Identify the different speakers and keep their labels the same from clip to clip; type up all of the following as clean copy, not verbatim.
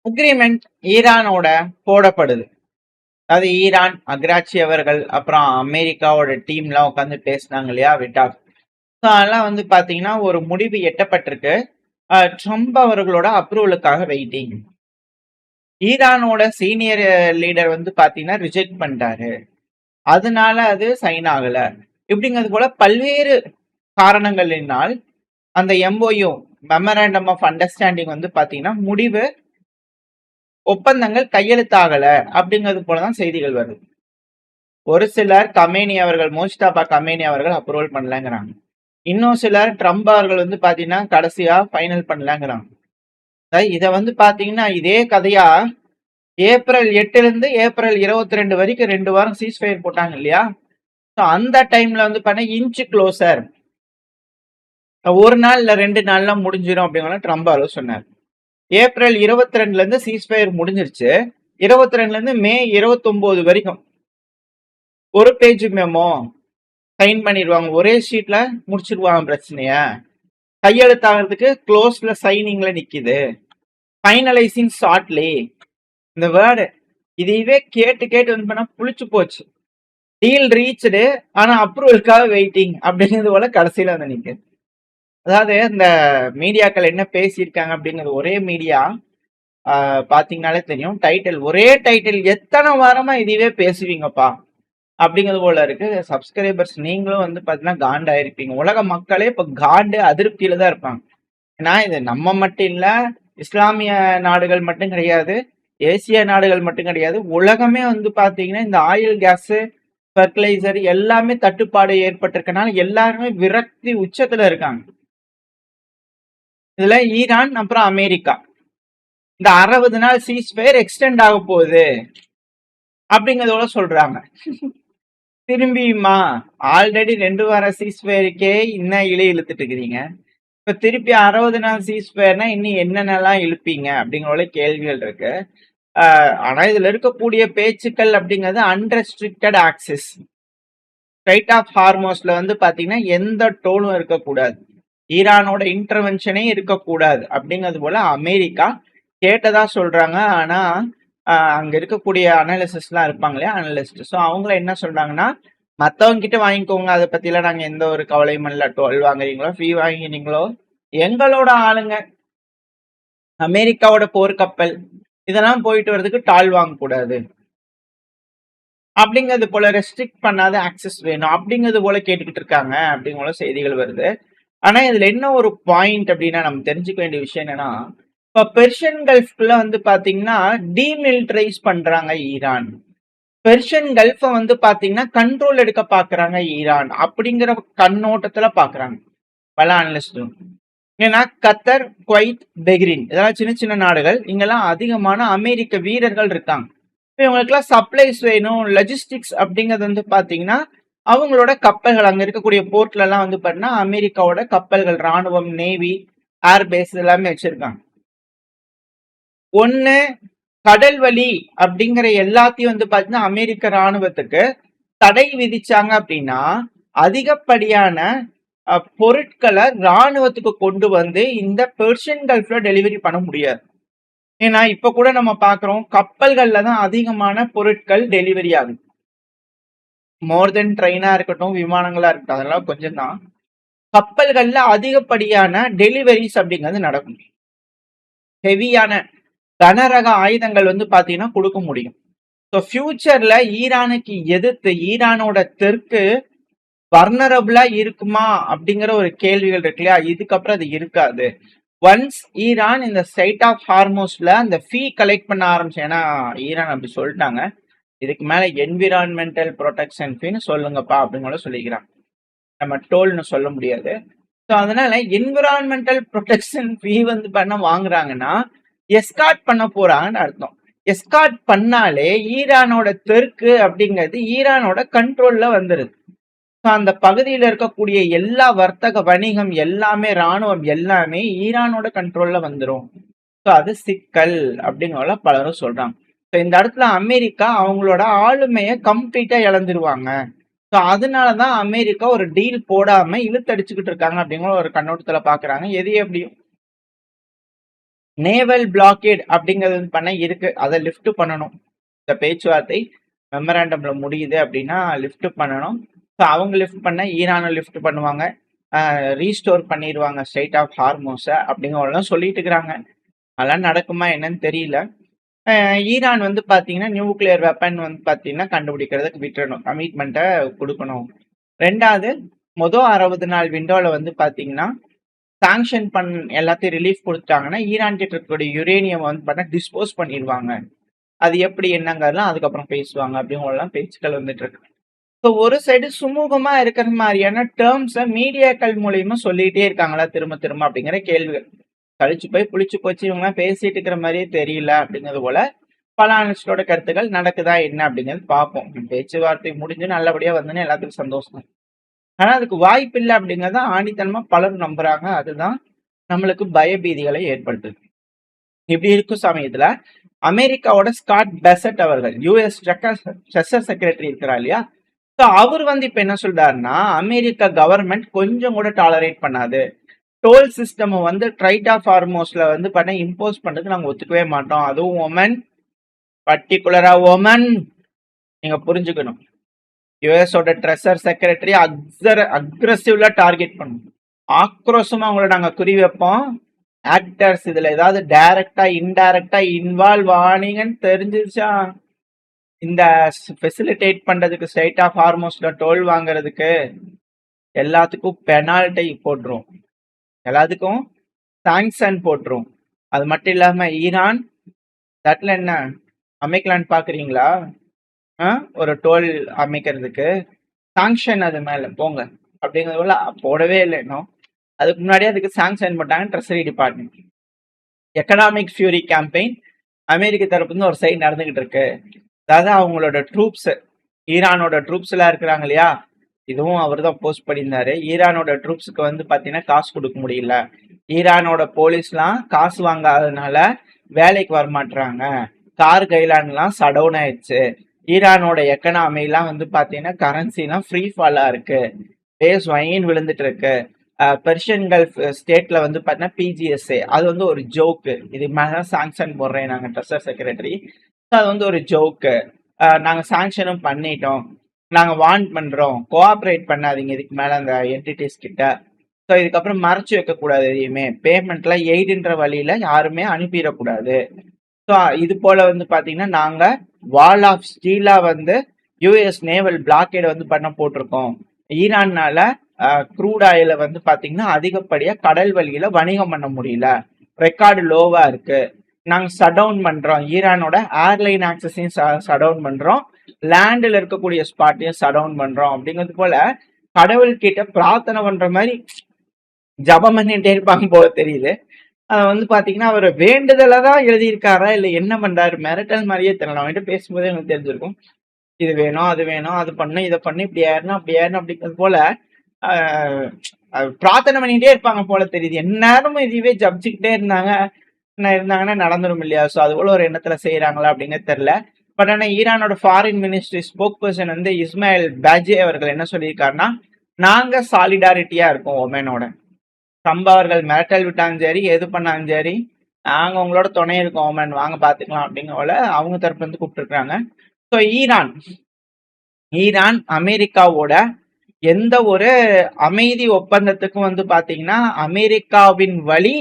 Speaker 1: Agreement ஈரானோட போடப்படுது. அதாவது Iran அக்ராச்சி அவர்கள் அப்புறம் அமெரிக்காவோட டீம்லாம் உட்காந்து பேசினாங்க இல்லையா விட்டாக். ஸோ அதெல்லாம் வந்து பாத்தீங்கன்னா ஒரு முடிவு எட்டப்பட்டிருக்கு. ட்ரம்ப் அவர்களோட அப்ரூவலுக்காக வெயிட்டிங். ஈரானோட சீனியர் லீடர் வந்து பாத்தீங்கன்னா ரிஜெக்ட் பண்ணிட்டாரு, அதனால அது சைன் ஆகல. இப்படிங்கிறது போல பல்வேறு காரணங்களினால் அந்த எம்ஓயு மெமரண்டம் ஆஃப் அண்டர்ஸ்டாண்டிங் வந்து பாத்தீங்கன்னா முடிவு ஒப்பந்தங்கள் கையெழுத்தாகல அப்படிங்கிறது போலதான் செய்திகள் வருது. ஒரு சிலர் கமேனி அவர்கள், மோஜ்தபா கமேனி அவர்கள் அப்ரூவல் பண்ணலங்கிறாங்க. இன்னும் சிலர் ட்ரம்ப் அவர்கள் வந்து பாத்தீங்கன்னா கடைசியா ஃபைனல் பண்ணலங்கிறாங்க. இத வந்து பாத்தீங்கன்னா இதே கதையா ஏப்ரல் 8 இருந்து ஏப்ரல் 22 வரைக்கும் 2 வாரம் சீஸ்ஃபயர் போட்டாங்க இல்லையா? அந்த டைம்ல வந்து பாத்தீங்கன்னா இன்ச் க்ளோசர், ஒரு நாள் இல்ல 2 நாள்ல முடிஞ்சிடும் அப்படிங்கிற ட்ரம்ப் அவர்கள் சொன்னார். ஏப்ரல் 22ல இருந்து சீஸ்ஃபயர் முடிஞ்சிருச்சு. 22ல இருந்து மே 29 வரைக்கும் ஒரு பேஜ் மெமோ சைன் பண்ணிடுவாங்க, ஒரே ஷீட்ல முடிச்சிருவாங்க பிரச்சனைய. கையெழுத்தாகிறதுக்கு க்ளோஸ்ல சைனிங்ல நிக்குது. ஃபைனலைசிங் ஷார்ட்லி, இந்த வேர்டு இதையவே கேட்டு கேட்டு வந்து பண்ணா புளிச்சு போச்சு. டீல் ரீச்டு, ஆனா அப்ரூவலுக்காக வெயிட்டிங் அப்படிங்கிறது போல கடைசியில வந்து நிக்குது. அதாவது இந்த மீடியாக்கள் என்ன பேசியிருக்காங்க அப்படிங்கிறது, ஒரே மீடியா பாத்தீங்கன்னாலே தெரியும். டைட்டில், ஒரே டைட்டில் எத்தனை வாரமா இதுவே பேசுவீங்கப்பா அப்படிங்கிறது போல இருக்கு. சப்ஸ்கிரைபர்ஸ் நீங்களும் வந்து பாத்தீங்கன்னா காண்டாயிருப்பீங்க. உலக மக்களே இப்ப காண்டு அதிருப்தியில தான் இருப்பாங்க. ஏன்னா இது நம்ம மட்டும் இல்ல, இஸ்லாமிய நாடுகள் மட்டும் கிடையாது, ஏசிய நாடுகள் மட்டும் கிடையாது, உலகமே வந்து பாத்தீங்கன்னா இந்த ஆயில், கேஸ், ஃபெர்டிலைசர் எல்லாமே தட்டுப்பாடு ஏற்பட்டிருக்கனால எல்லாருமே விரக்தி உச்சத்துல இருக்காங்க. இதுல ஈரான் அப்புறம் அமெரிக்கா இந்த 60 நாள் சீஸ்ஃபயர் எக்ஸ்டெண்ட் ஆக போகுது அப்படிங்கறதோட சொல்றாங்க. திரும்பியுமா ஆல்ரெடி 2 வார சீஸ்ஃபயருக்கே இன்னும் இழுத்துட்டு இருக்கிறீங்க, இப்ப திருப்பி 60 நாள் சீஸ்ஃபயர்னா இன்னும் என்னென்னலாம் இழுப்பீங்க அப்படிங்கிற கேள்விகள் இருக்கு. ஆனா இதுல இருக்கக்கூடிய பேச்சுக்கள் அப்படிங்கிறது அன்ரெஸ்ட்ரிக்டட் ஆக்சஸ், ஸ்ட்ரைட் ஆஃப் ஹார்மோஸ்ல வந்து பாத்தீங்கன்னா எந்த டோனும் இருக்கக்கூடாது, ஈரானோட இன்டர்வென்ஷனே இருக்கக்கூடாது அப்படிங்கிறது போல அமெரிக்கா கேட்டதா சொல்றாங்க. ஆனா அங்க இருக்கக்கூடிய அனாலிசிஸ்லாம் இருப்பாங்க இல்லையா, அனலிஸ்ட், ஸோ அவங்கள என்ன சொல்றாங்கன்னா மற்றவங்க கிட்ட வாங்கிக்கோங்க, அதை பத்திலாம் நாங்க எந்த ஒரு கவலையும் இல்லை. 12 வாங்குறீங்களோ, ஃபீ வாங்கினீங்களோ, எங்களோட ஆளுங்க அமெரிக்காவோட போர்க்கப்பல் இதெல்லாம் போயிட்டு வர்றதுக்கு டால் வாங்கக்கூடாது அப்படிங்கிறது போல, ரெஸ்ட்ரிக்ட் பண்ணாத ஆக்சஸ் வேணும் அப்படிங்கிறது போல கேட்டுக்கிட்டு இருக்காங்க அப்படிங்கிற செய்திகள் வருது. ஆனா இதுல என்ன ஒரு பாயிண்ட் அப்படின்னா நம்ம தெரிஞ்சுக்க வேண்டிய விஷயம் என்னன்னா, இப்ப பெர்ஷியன் கல்ஃப்ல வந்து பாத்தீங்கன்னா டீமிலிட்டரைஸ் பண்றாங்க ஈரான். பெர்ஷியன் கல்ஃப வந்து பாத்தீங்கன்னா கண்ட்ரோல் எடுக்க பாக்குறாங்க ஈரான் அப்படிங்கிற கண்ணோட்டத்துல பாக்குறாங்க பல அனலிஸ்டும். ஏன்னா கத்தர், குவைத், பெஹ்ரின் இதெல்லாம் சின்ன சின்ன நாடுகள், இங்கெல்லாம் அதிகமான அமெரிக்க வீரர்கள் இருக்காங்க. இவங்களுக்குலாம் சப்ளைஸ் வேணும், லஜிஸ்டிக்ஸ் அப்படிங்கிறது வந்து பாத்தீங்கன்னா அவங்களோட கப்பல்கள் அங்க இருக்கக்கூடிய போர்ட்ல எல்லாம் வந்து பாத்தீங்கன்னா அமெரிக்காவோட கப்பல்கள், ராணுவம், நேவி, ஏர்பேஸ் எல்லாமே வச்சிருக்காங்க. ஒண்ணு கடல் வழி அப்படிங்கிற எல்லாத்தையும் வந்து பாத்தீங்கன்னா அமெரிக்க ராணுவத்துக்கு தடை விதிச்சாங்க அப்படின்னா அதிகப்படியான பொருட்களை ராணுவத்துக்கு கொண்டு வந்து இந்த பெர்ஷியன் கல்ஃப்ல டெலிவரி பண்ண முடியாது. ஏன்னா இப்ப கூட நம்ம பாக்குறோம் கப்பல்கள்ல தான் அதிகமான பொருட்கள் டெலிவரி ஆகுது. மோர் தென் ட்ரெயினா இருக்கட்டும், விமானங்களா இருக்கட்டும், அதெல்லாம் கொஞ்சம் தான். கப்பல்கள்ல அதிகப்படியான டெலிவரிஸ் அப்படிங்கிறது நடக்கும். ஹெவியான கனரக ஆயுதங்கள் வந்து பாத்தீங்கன்னா கொடுக்க முடியும். ஸோ ஃபியூச்சர்ல ஈரானுக்கு எதிர்த்து ஈரானோட தெற்கு வர்னரபிளா இருக்குமா அப்படிங்கிற ஒரு கேள்விகள் இருக்கு இல்லையா, இதுக்கப்புறம் அது இருக்காது. ஒன்ஸ் ஈரான் இந்த ஸ்ட்ரைட் ஆஃப் ஹார்மோஸ்ல அந்த ஃபீ கலெக்ட் பண்ண ஆரம்பிச்சு, ஏன்னா ஈரான் அப்படி சொல்லிட்டாங்க, இதுக்கு மேல என்விரான்மெண்டல் ப்ரொடெக்ஷன் ஃபீன்னு சொல்லுங்கப்பா அப்படின்னு சொல்லிக்கிறாங்க, நம்ம டோல்னு சொல்ல முடியாது. ஸோ அதனால என்விரான்மெண்டல் ப்ரொடெக்ஷன் ஃபீ வந்து பண்ண வாங்குறாங்கன்னா எஸ்கார்ட் பண்ண போறாங்கன்னு அர்த்தம். எஸ்கார்ட் பண்ணாலே ஈரானோட தெற்கு அப்படிங்கிறது ஈரானோட கண்ட்ரோல்ல வந்துருது. அந்த பகுதியில் இருக்கக்கூடிய எல்லா வர்த்தக வணிகம் எல்லாமே, ராணுவம் எல்லாமே ஈரானோட கண்ட்ரோல்ல வந்துடும். ஸோ அது சிக்கல் அப்படிங்கிற பலரும் சொல்றாங்க. ஸோ இந்த இடத்துல அமெரிக்கா அவங்களோட ஆளுமையை கம்ப்ளீட்டா இழந்துருவாங்க. ஸோ அதனாலதான் அமெரிக்கா ஒரு டீல் போடாம இழுத்தடிச்சுக்கிட்டு இருக்காங்க அப்படிங்கிற ஒரு கண்ணோட்டத்துல பாக்குறாங்க. எது எப்படியும் நேவல் பிளாக்கேட் அப்படிங்கிறது வந்து பண்ண இருக்கு. அதை லிஃப்ட் பண்ணணும். இந்த பேச்சுவார்த்தை மெமராண்டம்ல முடியுது அப்படின்னா லிஃப்ட் பண்ணணும். ஸோ அவங்க லிஃப்ட் பண்ண ஈரானும் லிஃப்ட் பண்ணுவாங்க. ரீஸ்டோர் பண்ணிடுவாங்க ஸ்ட்ரைட் ஆஃப் ஹார்மோஸை அப்படிங்கிறதெல்லாம் சொல்லிட்டு இருக்கிறாங்க. அதெல்லாம் நடக்குமா என்னன்னு தெரியல. ஈரான் வந்து பார்த்தீங்கன்னா நியூக்ளியர் வெப்பன் வந்து பார்த்தீங்கன்னா கண்டுபிடிக்கிறதுக்கு விட்டுறணும், கமிட்மெண்ட்டை கொடுக்கணும். ரெண்டாவது, மொதல் 60 நாள் விண்டோவில் வந்து பார்த்தீங்கன்னா சாங்ஷன் எல்லாத்தையும் ரிலீஃப் கொடுத்தாங்கன்னா ஈரான் கிட்ட இருக்கக்கூடிய யுரேனியம் வந்து பார்த்தா டிஸ்போஸ் பண்ணிடுவாங்க. அது எப்படி என்னங்கிறதுலாம் அதுக்கப்புறம் பேசுவாங்க அப்படிங்கிறதெல்லாம் பேச்சுக்கள் வந்துட்டு இருக்கு. ஸோ ஒரு சைடு சுமூகமா இருக்கிற மாதிரியான டேர்ம்ஸை மீடியாக்கள் மூலியமா சொல்லிட்டே இருக்காங்களா திரும்ப திரும்ப அப்படிங்கிற கேள்விகள். கழிச்சு போய் புளிச்சு போச்சு இவங்கெல்லாம் பேசிட்டு இருக்கிற மாதிரியே தெரியல அப்படிங்கிறது போல பல அனலிஸ்டோட கருத்துக்கள் நடக்குதா என்ன அப்படிங்கிறது பார்ப்போம். பேச்சுவார்த்தை முடிஞ்சு நல்லபடியா வந்துன்னு எல்லாத்துக்கும் சந்தோஷம். ஆனா அதுக்கு வாய்ப்பு இல்லை அப்படிங்கறத ஆணித்தனமா பலரும் நம்புறாங்க. அதுதான் நம்மளுக்கு பயபீதிகளை ஏற்படுத்துது. இப்படி இருக்கும் சமயத்துல அமெரிக்காவோட ஸ்காட் பெசட் அவர்கள் யூஎஸ் ட்ரெஷர் செக்ரட்டரி இருக்கிறார் இல்லையா, ஸோ அவர் வந்து இப்ப என்ன சொல்றாருன்னா அமெரிக்கா கவர்மெண்ட் கொஞ்சம் கூட டாலரேட் பண்ணாது, டோல் சிஸ்டம் வந்து ட்ரைட் ஆஃப் ஹார்மோஸ்ல வந்து பண்ண இம்போஸ் பண்றதுக்கு நாங்க ஒத்துக்கவே மாட்டோம். அதுவும் ஒமன், பர்டிகுலரா ஒமன் நீங்க புரிஞ்சுக்கணும். யுஎஸோட ட்ரெஷர் செக்ரட்டரி அக்ரெசிவ்ல டார்கெட் பண்ணும், ஆக்ரோஷமா அவங்கள நாங்க குறி வைப்போம். ஆக்டர்ஸ் இதுல ஏதாவது டைரக்டா இன்டைரக்டா இன்வால்வ் ஆனீங்கன்னு தெரிஞ்சிருச்சா இந்த ஃபெசிலிட்டேட் பண்றதுக்கு ஸ்ட்ரைட் ஆஃப் ஹார்மோஸ்ல டோல் வாங்குறதுக்கு எல்லாத்துக்கும் பெனால்ட்டி போட்டுரும், எல்லாத்துக்கும் சாங்ஷன் போட்டுரும். அது மட்டும் இல்லாம ஈரான் தட்ல என்ன அமைக்கலான்னு பாக்குறீங்களா? ஒரு டோல் அமைக்கிறதுக்கு சாங்ஷன் அது மேல போங்க அப்படிங்கிறது போல போடவே இல்லை இன்னும். அதுக்கு முன்னாடியே அதுக்கு சாங்ஷன் போட்டாங்க treasury department. Economic fury campaign அமெரிக்க தரப்பு இருந்து ஒரு சைடு நடந்துகிட்டு இருக்கு. அதாவது அவங்களோட ட்ரூப்ஸ், ஈரானோட ட்ரூப்ஸ் எல்லாம் இருக்கிறாங்க இல்லையா, இதுவும் அவர் தான் போஸ்ட் பண்ணியிருந்தாரு. ஈரானோட ட்ரூப்ஸுக்கு வந்து பாத்தீங்கன்னா காசு கொடுக்க முடியல, ஈரானோட போலீஸ்லாம் காசு வாங்காததுனால வேலைக்கு வரமாட்டாங்க, கார் கைலான்லாம் சடவுன் ஆயிடுச்சு, ஈரானோட எக்கனாமிலாம் வந்து பாத்தீங்கன்னா கரன்சிலாம் ஃப்ரீ ஃபாலா இருக்கு, பேஸ் வைன் விழுந்துட்டு இருக்கு, பெர்ஷியன் கல்ஃப் ஸ்டேட்ல வந்து பார்த்தீங்கன்னா பிஜிஎஸ்ஏ அது வந்து ஒரு ஜோக்கு, இது மேலே சாங்ஷன் போடுறேன் நாங்கள் ட்ரெஷர் செக்ரட்டரி, அது வந்து ஒரு ஜோக்கு, நாங்கள் சாங்ஷனும் பண்ணிட்டோம், நாங்கள் வார்ன் பண்ணுறோம், கோஆப்ரேட் பண்ணாதீங்க இதுக்கு மேலே அந்த என்டிட்டிஸ் கிட்ட. ஸோ இதுக்கப்புறம் மறைச்சு வைக்கக்கூடாது, எதையுமே பேமெண்ட்ல எய்டுன்ற வழியில யாருமே அனுப்பிடக்கூடாது. ஸோ இது போல வந்து பார்த்தீங்கன்னா நாங்கள் வால் ஆஃப் ஸ்டீலா வந்து யூஎஸ் நேவல் பிளாக்கேட் வந்து பண்ண போட்டிருக்கோம். ஈரான்னால க்ரூட் ஆயில வந்து பாத்தீங்கன்னா அதிகப்படியா கடல் வழியில வணிகம் பண்ண முடியல, ரெக்கார்டு லோவா இருக்கு, நாங்க ஷட்டவுன் பண்றோம், ஈரானோட ஏர்லைன் ஆக்சஸையும் ஷட்டவுன் பண்றோம், லேண்டில் இருக்கக்கூடிய ஸ்பாட்டையும் ஷட்டவுன் பண்றோம் அப்படிங்கிறது போல கடவுள் கிட்ட பிரார்த்தனை பண்ற மாதிரி ஜபம் பண்ணிட்டே இருப்பாங்க போல தெரியுது. அதை வந்து பாத்தீங்கன்னா அவர் வேண்டுதலை தான் எழுதியிருக்காரா இல்ல என்ன பண்றாரு, மிரட்டல் மாதிரியே தெரியல. அவன்கிட்ட பேசும்போதே எனக்கு தெரிஞ்சிருக்கும், இது வேணும் அது வேணும் அது பண்ணு இதை பண்ணு இப்படி ஏறணும் அப்படி ஏறணும் அப்படிங்கிறது போல பிரார்த்தனை பண்ணிட்டே இருப்பாங்க போல தெரியுது. எந்நேரமும் இதுவே ஜபிச்சுக்கிட்டே இருந்தாங்கன்னா நடந்துடும் இல்லையா? ஸோ அது போல ஒரு எண்ணத்துல செய்யறாங்களா அப்படிங்கிறது தெரியல. பட் ஆனா ஈரானோட ஃபாரின் மினிஸ்ட்ரி ஸ்போக் பர்சன் வந்து இஸ்மாயில் பாஜே அவர்கள் என்ன சொல்லியிருக்காருன்னா, நாங்க சாலிடாரிட்டியா இருக்கோம் ஒமேனோட, ட்ரம்ப் அவர்கள் மிரட்டல் விட்டாலும் சரி எது பண்ணாலும் சரி நாங்க உங்களோட துணை இருக்கோம் ஒமேன், வாங்க பாத்துக்கலாம் அப்படிங்கிற அவங்க தரப்புல இருந்து கூப்பிட்டுருக்காங்க. ஸோ ஈரான் அமெரிக்காவோட எந்த ஒரு அமைதி ஒப்பந்தத்துக்கும் வந்து பாத்தீங்கன்னா அமெரிக்காவின் வழி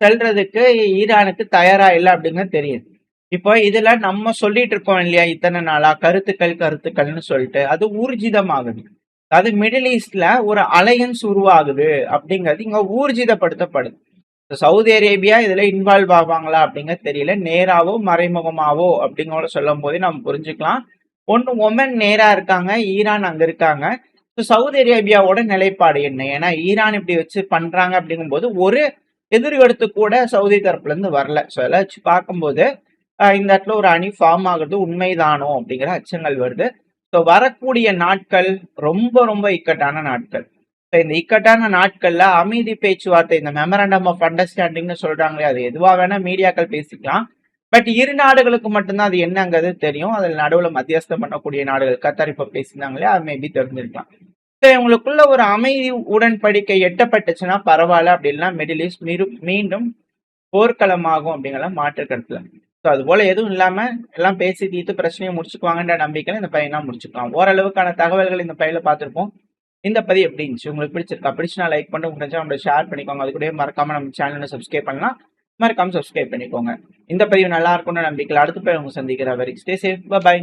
Speaker 1: செல்றதுக்கு ஈரானுக்கு தயாரா இல்லை அப்படிங்கிறது தெரியுது. இப்போ இதுல நம்ம சொல்லிட்டு இருக்கோம் இல்லையா இத்தனை நாளா கருத்துக்கள்னு சொல்லிட்டு அது ஊர்ஜிதமாகுது. அதாவது மிடில் ஈஸ்ட்ல ஒரு அலையன்ஸ் உருவாகுது அப்படிங்கிறது இங்க ஊர்ஜிதப்படுத்தப்படுது. சவுதி அரேபியா இதுல இன்வால்வ் ஆவாங்களா அப்படிங்கிறது தெரியல, நேராவோ மறைமுகமாவோ அப்படிங்கிற சொல்லும் போதே நம்ம புரிஞ்சுக்கலாம். ஒன்னு ஒமன் நேரா இருக்காங்க, ஈரான் அங்க இருக்காங்க. சவுதி அரேபியாவோட நிலைப்பாடு என்ன? ஏன்னா ஈரான் இப்படி வச்சு பண்றாங்க அப்படிங்கும்போது ஒரு எதிர்கருத்து கூட சவுதி தரப்புல இருந்து வரல. ஸோ அதெல்லாம் வச்சு பார்க்கும்போது இந்த இடத்துல ஒரு அணி ஃபார்ம் ஆகுறது உண்மைதானோ அப்படிங்கிற அச்சங்கள் வருது. ஸோ வரக்கூடிய நாட்கள் ரொம்ப ரொம்ப இக்கட்டான நாட்கள். ஸோ இந்த இக்கட்டான நாட்கள்ல அமைதி பேச்சுவார்த்தை, இந்த மெமரண்டம் ஆஃப் அண்டர்ஸ்டாண்டிங்னு சொல்றாங்களே, அது எதுவா வேணா மீடியாக்கள் பேசிக்கலாம். பட் இரு நாடுகளுக்கு மட்டும்தான் அது என்னங்கிறது தெரியும். அதில் நடுவில் மத்தியஸ்தம் பண்ணக்கூடிய நாடுகள் கத்தார் இப்ப பேசினாங்களே, அது மேபி தெரிஞ்சிருக்கலாம். இவங்களுக்குள்ள ஒரு அமைதி உடன்படிக்கை எட்டப்பட்டுச்சுன்னா பரவாயில்ல, அப்படின்னா மிடில் ஈஸ்ட் மீண்டும் போர்க்களமாகும் அப்படிங்கிற மாற்று கருத்துல. ஸோ அது போல எதுவும் இல்லாம எல்லாம் பேசி தீர்த்து பிரச்சனையை முடிச்சுக்குவாங்கன்ற நம்பிக்கையில இந்த பையனா முடிச்சுக்கலாம். ஓரளவுக்கான தகவல்கள் இந்த பையில பார்த்திருப்போம். இந்த பதிவு எப்படி இருந்துச்சு? உங்களுக்கு பிடிச்சிருக்கா? பிடிச்சுனா லைக் பண்ணிட்டு உங்க ஃப்ரெண்ட்ஸ் அவங்களோட ஷேர் பண்ணிக்கோங்க. அது கூடவே மறக்காம நம்ம சேனலை சப்ஸ்கிரைப் பண்ணலாம். மறக்காம சப்ஸ்கிரைப் பண்ணிக்கோங்க. இந்த பதிவு நல்லா இருக்கும்னு நம்பிக்கையில் அடுத்த பதிவு உங்க சந்திக்கிற வரை ஸ்டே சேஃப். பை.